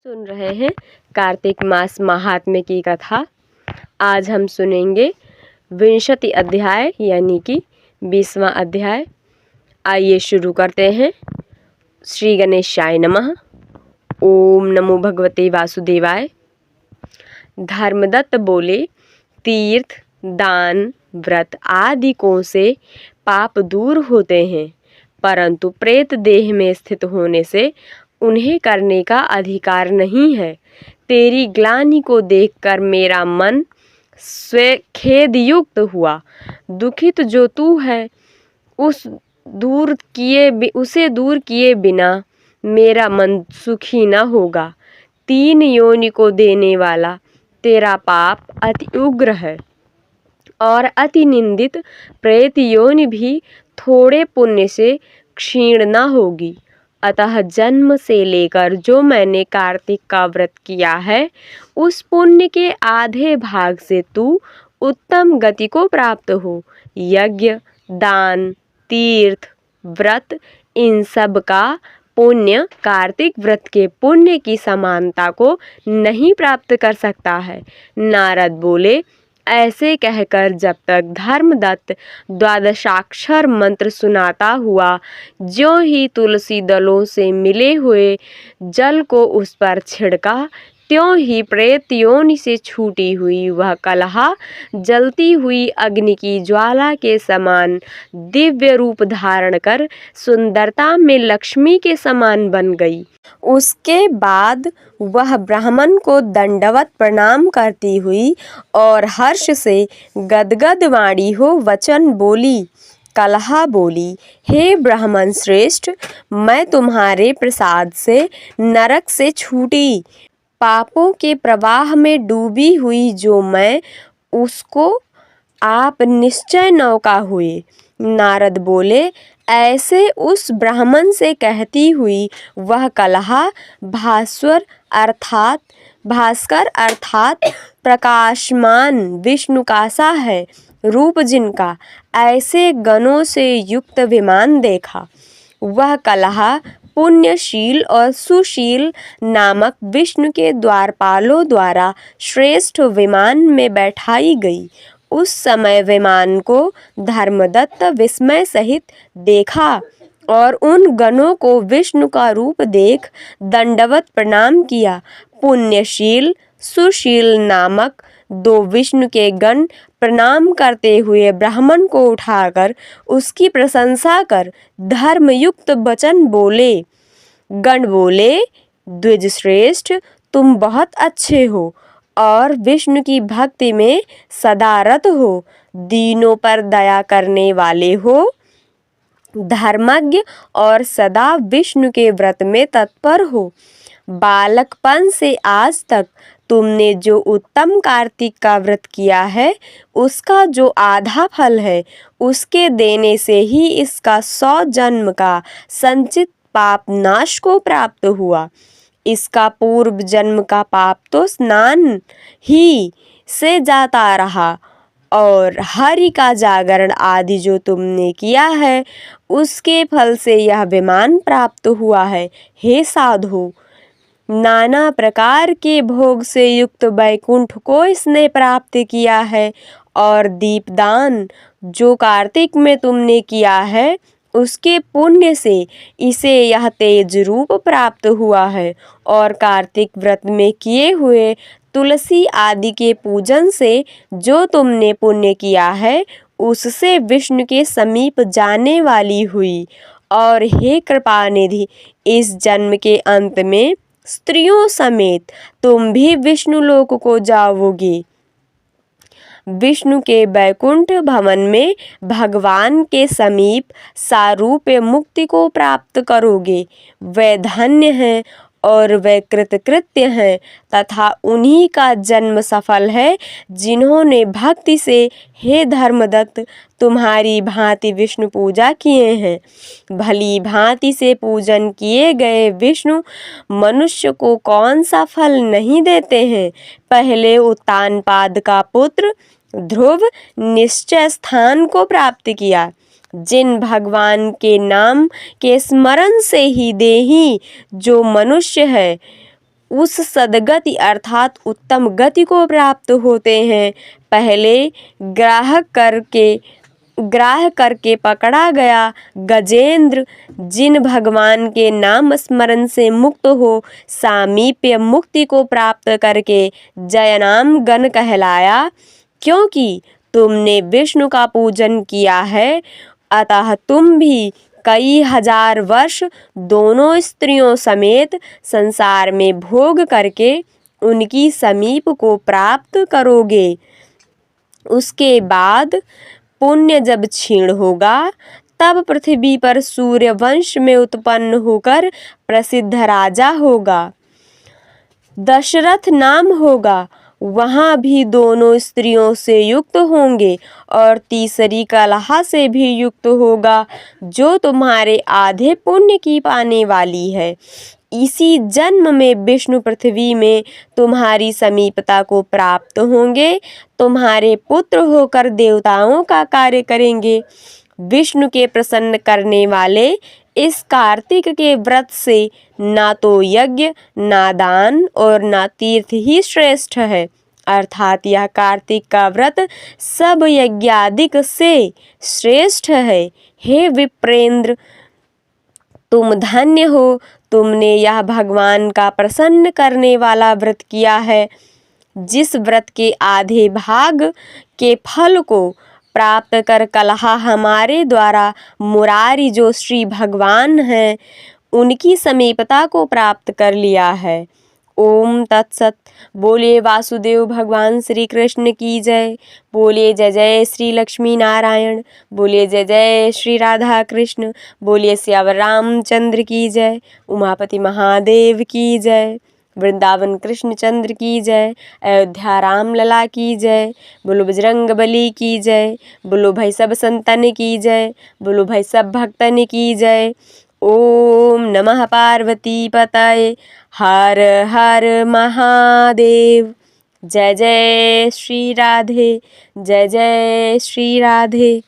सुन रहे हैं कार्तिक मास महात्म्य की कथा। आज हम सुनेंगे विंशति अध्याय यानी कि 20वां अध्याय। आइए शुरू करते हैं। श्री गणेशाय नमः। ओम नमो भगवते वासुदेवाय। धर्मदत्त बोले, तीर्थ, दान, व्रत आदिकों से पाप दूर होते हैं, परंतु प्रेत देह में स्थित होने से उन्हें करने का अधिकार नहीं है। तेरी ग्लानि को देखकर मेरा मन खेदयुक्त हुआ। दुखित जो तू है उसे दूर किए बिना मेरा मन सुखी न होगा। 3 योनि को देने वाला तेरा पाप अति उग्र है और अति निंदित प्रेत योनि भी थोड़े पुण्य से क्षीण न होगी। अतः जन्म से लेकर जो मैंने कार्तिक का व्रत किया है, उस पुण्य के आधे भाग से तू उत्तम गति को प्राप्त हो। यज्ञ, दान, तीर्थ, व्रत, इन सब का पुण्य कार्तिक व्रत के पुण्य की समानता को नहीं प्राप्त कर सकता है। नारद बोले, ऐसे कहकर जब तक धर्मदत्त द्वादशाक्षर मंत्र सुनाता हुआ ज्यों ही तुलसी दलों से मिले हुए जल को उस पर छिड़का, त्यों ही प्रेत योनि से छूटी हुई वह कलहा जलती हुई अग्नि की ज्वाला के समान दिव्य रूप धारण कर सुंदरता में लक्ष्मी के समान बन गई। उसके बाद वह ब्राह्मण को दंडवत प्रणाम करती हुई और हर्ष से गदगद वाणी हो वचन बोली। कलहा बोली, हे ब्राह्मण श्रेष्ठ, मैं तुम्हारे प्रसाद से नरक से छूटी। पापों के प्रवाह में डूबी हुई जो मैं, उसको आप निश्चय नौका हुए। नारद बोले, ऐसे उस ब्राह्मण से कहती हुई वह कलहा भास्कर अर्थात प्रकाशमान विष्णु का सा है रूप, जिनका ऐसे गणों से युक्त विमान देखा। वह कलहा पुण्यशील और सुशील नामक विष्णु के द्वारपालों द्वारा श्रेष्ठ विमान में बैठाई गई। उस समय विमान को धर्मदत्त विस्मय सहित देखा और उन गणों को विष्णु का रूप देख दंडवत प्रणाम किया। पुण्यशील सुशील नामक 2 विष्णु के गण प्रणाम करते हुए ब्राह्मण को उठाकर उसकी प्रशंसा कर धर्मयुक्त वचन बोले। गण बोले, द्विज श्रेष्ठ, तुम बहुत अच्छे हो और विष्णु की भक्ति में सदा रत हो, दीनों पर दया करने वाले हो, धर्मज्ञ और सदा विष्णु के व्रत में तत्पर हो। बालकपन से आज तक तुमने जो उत्तम कार्तिक का व्रत किया है, उसका जो आधा फल है, उसके देने से ही इसका 100 जन्म का संचित पाप नाश को प्राप्त हुआ। इसका पूर्व जन्म का पाप तो स्नान ही से जाता रहा और हरि का जागरण आदि जो तुमने किया है, उसके फल से यह विमान प्राप्त हुआ है। हे साधु, नाना प्रकार के भोग से युक्त वैकुंठ को इसने प्राप्त किया है और दीपदान जो कार्तिक में तुमने किया है, उसके पुण्य से इसे यह तेज रूप प्राप्त हुआ है। और कार्तिक व्रत में किए हुए तुलसी आदि के पूजन से जो तुमने पुण्य किया है, उससे विष्णु के समीप जाने वाली हुई। और हे कृपानिधि, इस जन्म के अंत में स्त्रियों समेत तुम भी विष्णु लोक को जाओगे। विष्णु के वैकुंठ भवन में भगवान के समीप सारूप्य मुक्ति को प्राप्त करोगे। वे धन्य हैं और वे कृतकृत्य हैं तथा उन्हीं का जन्म सफल है जिन्होंने भक्ति से हे धर्मदत्त तुम्हारी भांति विष्णु पूजा किए हैं। भली भांति से पूजन किए गए विष्णु मनुष्य को कौन सा फल नहीं देते हैं। पहले उत्तानपाद का पुत्र ध्रुव निश्चय स्थान को प्राप्त किया। जिन भगवान के नाम के स्मरण से ही देही जो मनुष्य है उस सद्गति अर्थात उत्तम गति को प्राप्त होते हैं। पहले ग्राह करके पकड़ा गया गजेंद्र जिन भगवान के नाम स्मरण से मुक्त हो सामीप्य मुक्ति को प्राप्त करके जयनाम गण कहलाया। क्योंकि तुमने विष्णु का पूजन किया है, अतः तुम भी कई हजार वर्ष दोनों स्त्रियों समेत संसार में भोग करके उनकी समीप को प्राप्त करोगे। उसके बाद पुण्य जब क्षीण होगा तब पृथ्वी पर सूर्य वंश में उत्पन्न होकर प्रसिद्ध राजा होगा। दशरथ नाम होगा। वहाँ भी दोनों स्त्रियों से युक्त होंगे और तीसरी कलहा से भी युक्त होगा जो तुम्हारे आधे पुण्य की पाने वाली है। इसी जन्म में विष्णु पृथ्वी में तुम्हारी समीपता को प्राप्त होंगे। तुम्हारे पुत्र होकर देवताओं का कार्य करेंगे। विष्णु के प्रसन्न करने वाले इस कार्तिक के व्रत से ना तो यज्ञ ना दान और ना तीर्थ ही श्रेष्ठ है, अर्थात यह कार्तिक का व्रत सब यज्ञादिक से श्रेष्ठ है। हे विप्रेंद्र, तुम धन्य हो, तुमने यह भगवान का प्रसन्न करने वाला व्रत किया है। जिस व्रत के आधे भाग के फल को प्राप्त कर कलहा हमारे द्वारा मुरारी जो श्री भगवान हैं उनकी समीपता को प्राप्त कर लिया है। ओम तत्सत। बोलिए वासुदेव भगवान श्री कृष्ण की जय। बोलिए जय जय श्री लक्ष्मी नारायण। बोलिए जय जय श्री राधा कृष्ण। बोलिए श्यावर रामचंद्र की जय। उमापति महादेव की जय। वृंदावन कृष्णचंद्र की जय। अयोध्या राम लला की जय। बोलो बजरंग बली की जय। बोलो भाई सब संतन की जय। बोलो भाई सब भक्तन की जय। ओम नमः पार्वती पतये। हर हर महादेव। जय जय श्री राधे। जय जय श्री राधे।